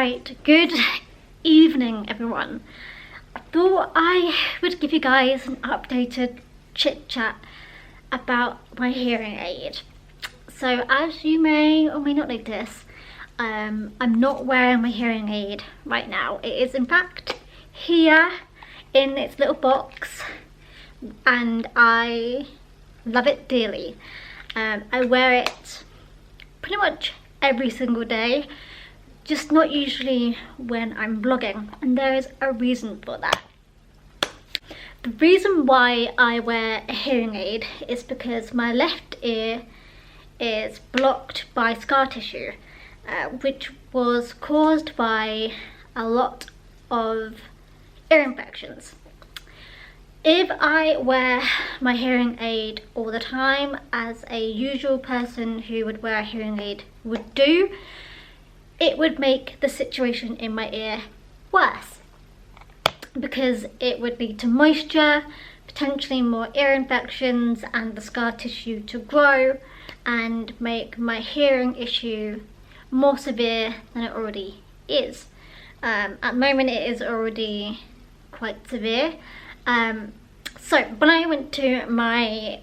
Right, good evening everyone. I thought I would give you guys an updated chit chat about my hearing aid. So as you may or may not notice, I'm not wearing my hearing aid right now. It is in fact here in its little box and I love it dearly. I wear it pretty much every single day, just not usually when I'm vlogging, and there is a reason for that. The reason why I wear a hearing aid is because my left ear is blocked by scar tissue, which was caused by a lot of ear infections. If I wear my hearing aid all the time, as a usual person who would wear a hearing aid would do, it would make the situation in my ear worse, because it would lead to moisture, potentially more ear infections, and the scar tissue to grow and make my hearing issue more severe than it already is. At the moment it is already quite severe. So when I went to my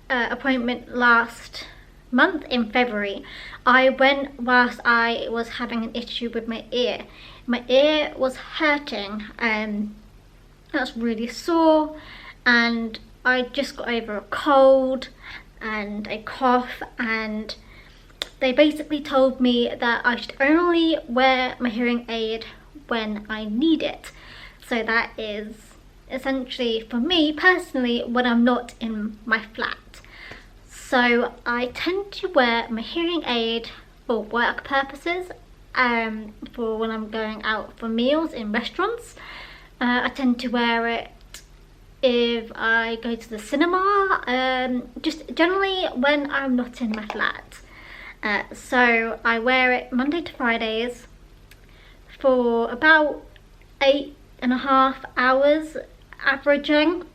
appointment last month in February, I went whilst I was having an issue with my ear. My ear was hurting and I was really sore, and I just got over a cold and a cough, and they basically told me that I should only wear my hearing aid when I need it. So that is essentially, for me personally, when I'm not in my flat. So I tend to wear my hearing aid for work purposes, for when I'm going out for meals in restaurants. I tend to wear it if I go to the cinema, just generally when I'm not in my flat. So I wear it Monday to Fridays for about 8.5 hours averaging.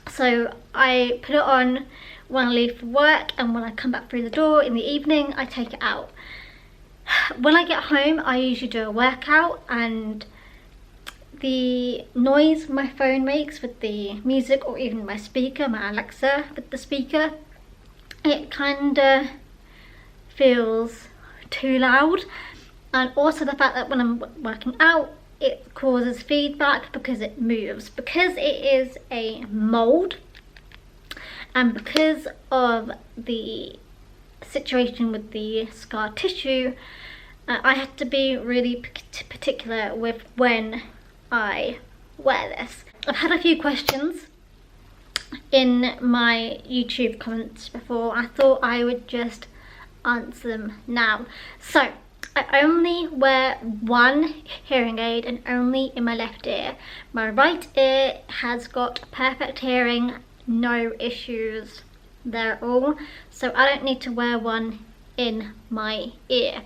So I put it on when I leave for work, and when I come back through the door in the evening I take it out. When I get home I usually do a workout, and the noise my phone makes with the music, or even my speaker, my Alexa with the speaker, it kinda feels too loud. And also the fact that when I'm working out it causes feedback because it moves. Because it is a mold, and because of the situation with the scar tissue, I have to be really particular with when I wear this. I've had a few questions in my YouTube comments before. I thought I would just answer them now. So I only wear one hearing aid, and only in my left ear. My right ear has got perfect hearing, no issues there at all, so I don't need to wear one in my ear.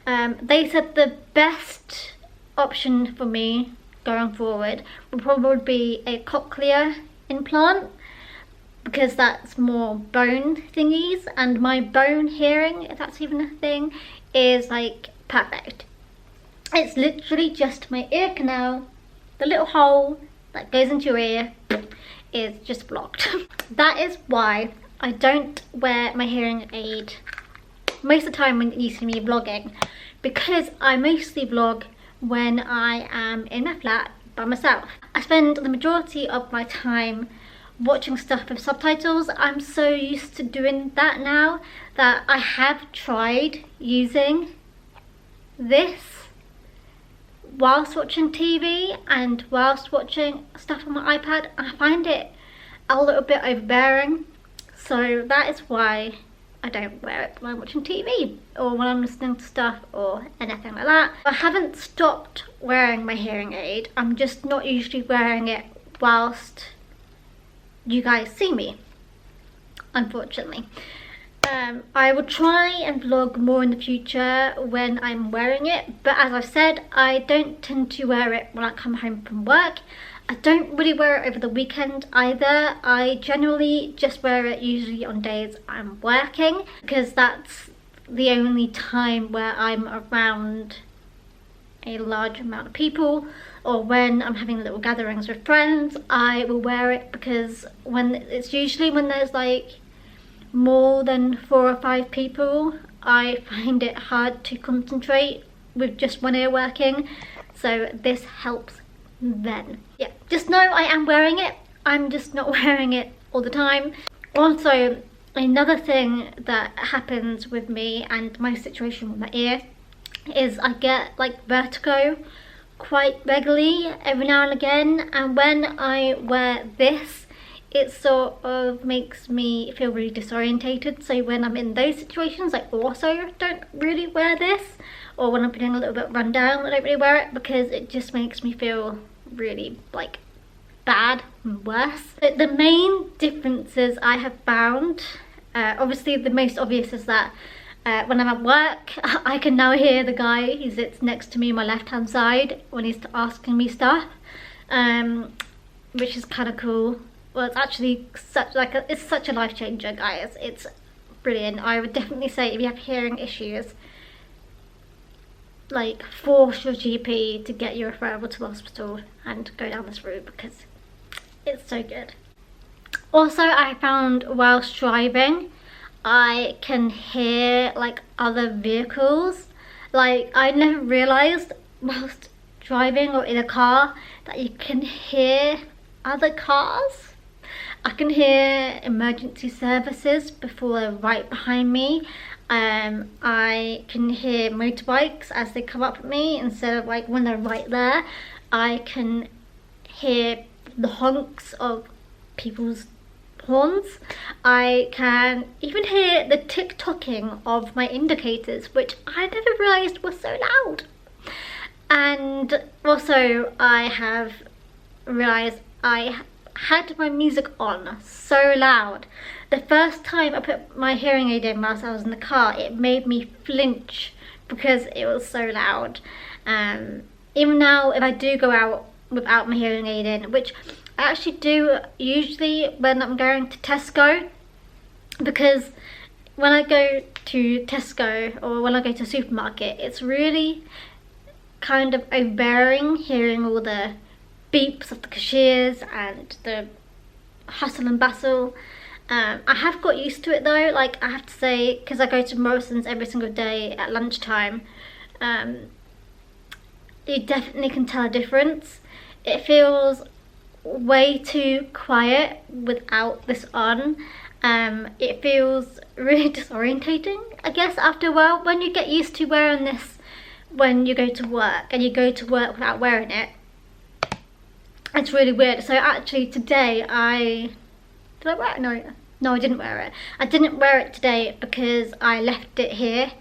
They said the best option for me going forward would probably be a cochlear implant, because that's more bone thingies, and my bone hearing, if that's even a thing, is like perfect. It's literally just my ear canal, the little hole that goes into your ear is just blocked. That is why I don't wear my hearing aid most of the time when you see me vlogging, because I mostly vlog when I am in my flat by myself. I spend the majority of my time watching stuff with subtitles. I'm so used to doing that now that I have tried using this whilst watching TV and whilst watching stuff on my iPad. I find it a little bit overbearing, so that is why I don't wear it when I'm watching TV or when I'm listening to stuff or anything like that. I haven't stopped wearing my hearing aid, I'm just not usually wearing it whilst you guys see me, unfortunately. I will try and vlog more in the future when I'm wearing it, but as I've said, I don't tend to wear it when I come home from work. I don't really wear it over the weekend either. I generally just wear it usually on days I'm working, because that's the only time where I'm around a large amount of people, or when I'm having little gatherings with friends, I will wear it, because it's usually when there's like more than 4 or 5 people, I find it hard to concentrate with just one ear working, so this helps then. Yeah, just know I am wearing it, I'm just not wearing it all the time. Also, another thing that happens with me and my situation with my ear is I get like vertigo quite regularly every now and again, and when I wear this, it sort of makes me feel really disorientated. So when I'm in those situations, I also don't really wear this, or when I'm feeling a little bit run down, I don't really wear it, because it just makes me feel really like bad and worse. But the main differences I have found, obviously the most obvious is that when I'm at work, I can now hear the guy who sits next to me on my left hand side when he's asking me stuff, which is kind of cool. Well, it's actually it's such a life changer, guys. It's brilliant. I would definitely say if you have hearing issues, like, force your GP to get you referral to the hospital and go down this route, because it's so good. Also, I found whilst driving, I can hear like other vehicles. Like, I never realised whilst driving or in a car that you can hear other cars. I can hear emergency services before they're right behind me. I can hear motorbikes as they come up at me, instead of like when they're right there. I can hear the honks of people's horns. I can even hear the tick-tocking of my indicators, which I never realised was so loud. And also I have realised I had my music on so loud. The first time I put my hearing aid in whilst I was in the car, it made me flinch because it was so loud. Even now, if I do go out without my hearing aid in, which I actually do usually when I'm going to Tesco, because when I go to Tesco or when I go to a supermarket, it's really kind of overbearing hearing all the beeps of the cashiers and the hustle and bustle. I have got used to it though, like I have to say, because I go to Morrison's every single day at lunchtime. You definitely can tell a difference. It feels way too quiet without this on. It feels really disorientating, I guess, after a while. When you get used to wearing this when you go to work, and you go to work without wearing it, it's really weird. So actually today did I wear it? No, I didn't wear it. I didn't wear it today because I left it here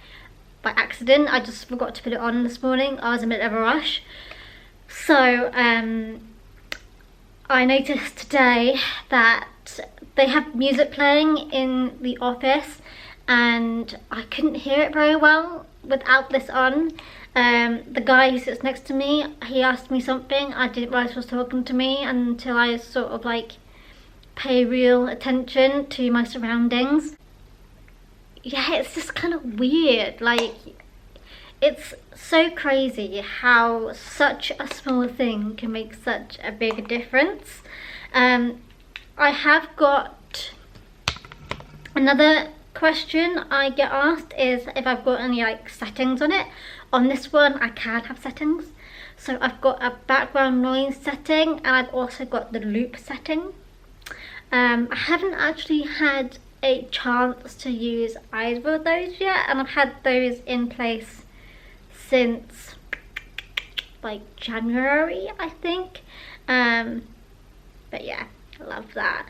by accident. I just forgot to put it on this morning. I was in a bit of a rush. So I noticed today that they have music playing in the office, and I couldn't hear it very well without this on. The guy who sits next to me, he asked me something. I didn't realise he was talking to me until I sort of like pay real attention to my surroundings. Yeah, it's just kind of weird. Like, it's so crazy how such a small thing can make such a big difference. I have got another question I get asked is if I've got any like settings on it. On this one I can have settings. So I've got a background noise setting, and I've also got the loop setting. I haven't actually had a chance to use either of those yet, and I've had those in place since like January, I think. But yeah, I love that.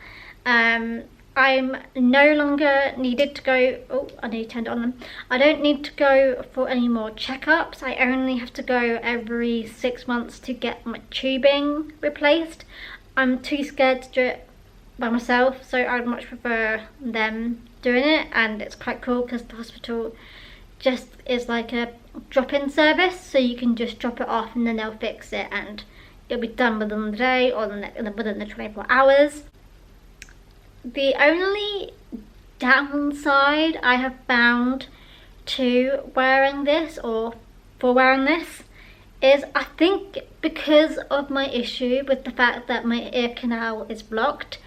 I'm no longer needed to go, oh, I need to turn it on them. I don't need to go for any more checkups. I only have to go every 6 months to get my tubing replaced. I'm too scared to do it by myself, so I'd much prefer them doing it, and it's quite cool because the hospital just is like a drop-in service, so you can just drop it off and then they'll fix it and it'll be done within the day or within the 24 hours. The only downside I have found to wearing this, or for wearing this, is I think because of my issue with the fact that my ear canal is blocked,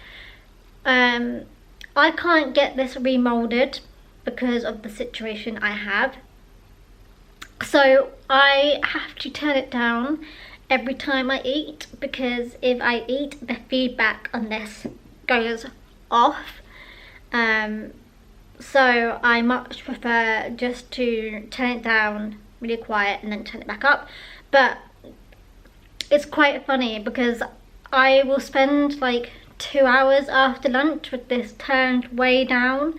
I can't get this remolded because of the situation I have. So I have to turn it down every time I eat, because if I eat, the feedback on this goes off. So I much prefer just to turn it down really quiet and then turn it back up. But it's quite funny because I will spend like 2 hours after lunch with this turned way down,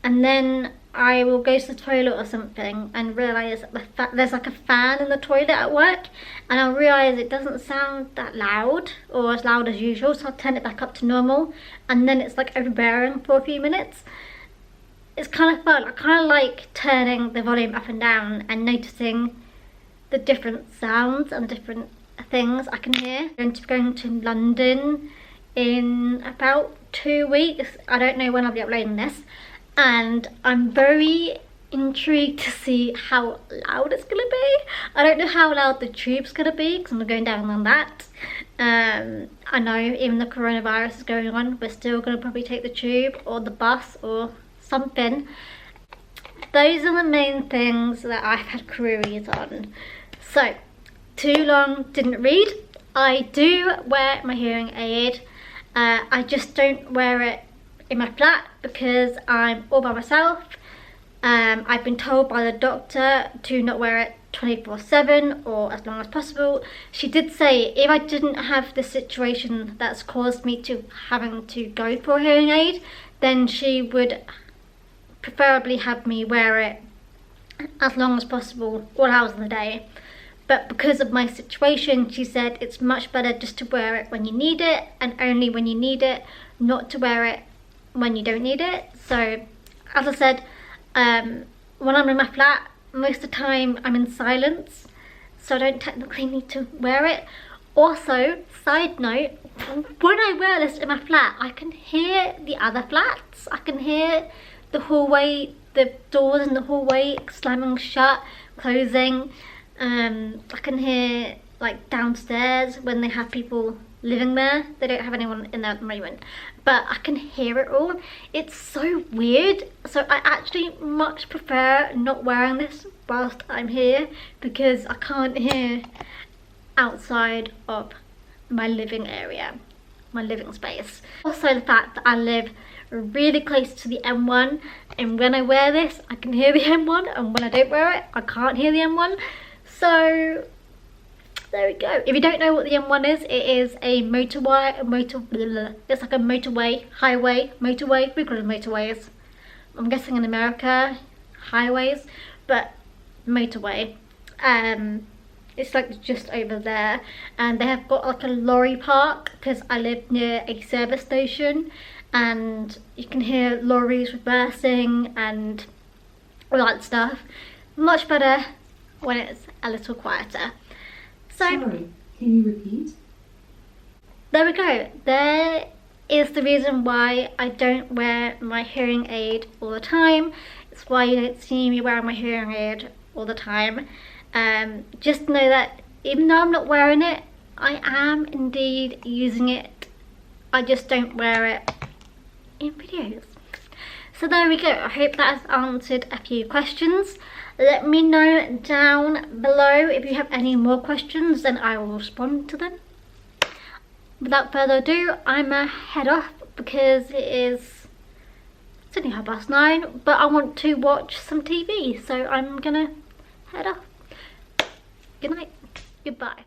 and then I will go to the toilet or something and realise that there's like a fan in the toilet at work, and I'll realise it doesn't sound that loud or as loud as usual, so I'll turn it back up to normal, and then it's like overbearing for a few minutes. It's kind of fun. I kind of like turning the volume up and down and noticing the different sounds and different things I can hear. I'm going to London in about 2 weeks. I don't know when I'll be uploading this, and I'm very intrigued to see how loud it's gonna be. I don't know how loud the tube's gonna be because I'm going down on that. I know even the coronavirus is going on, we're still gonna probably take the tube or the bus or something. Those are the main things that I've had queries on. So, too long didn't read. I do wear my hearing aid. I just don't wear it in my flat because I'm all by myself. I've been told by the doctor to not wear it 24/7 or as long as possible. She did say if I didn't have the situation that's caused me to having to go for a hearing aid, then she would preferably have me wear it as long as possible, all hours of the day. But because of my situation, she said it's much better just to wear it when you need it and only when you need it, not to wear it when you don't need it. So as I said, when I'm in my flat, most of the time I'm in silence, so I don't technically need to wear it. Also, side note, when I wear this in my flat, I can hear the other flats. I can hear the hallway, the doors in the hallway slamming shut, closing. I can hear like downstairs when they have people living there. They don't have anyone in there at the moment, but I can hear it all. It's so weird. So I actually much prefer not wearing this whilst I'm here because I can't hear outside of my living area, my living space. Also the fact that I live really close to the M1, and when I wear this I can hear the M1, and when I don't wear it I can't hear the M1. So there we go. If you don't know what the M1 is, it is a motorway, it's like a motorway, highway, motorway, we call it motorways. I'm guessing in America, highways, but motorway. It's like just over there, and they have got like a lorry park because I live near a service station, and you can hear lorries reversing and all that stuff. Much better when it's a little quieter. So, sorry, can you repeat? There we go. There is the reason why I don't wear my hearing aid all the time. It's why you don't see me wearing my hearing aid all the time. Just know that even though I'm not wearing it, I am indeed using it. I just don't wear it in videos. So there we go. I hope that has answered a few questions. Let me know down below if you have any more questions, then I will respond to them. Without further ado, I'm gonna head off because it's only 9:30, but I want to watch some TV, so I'm gonna head off. Good night. Goodbye.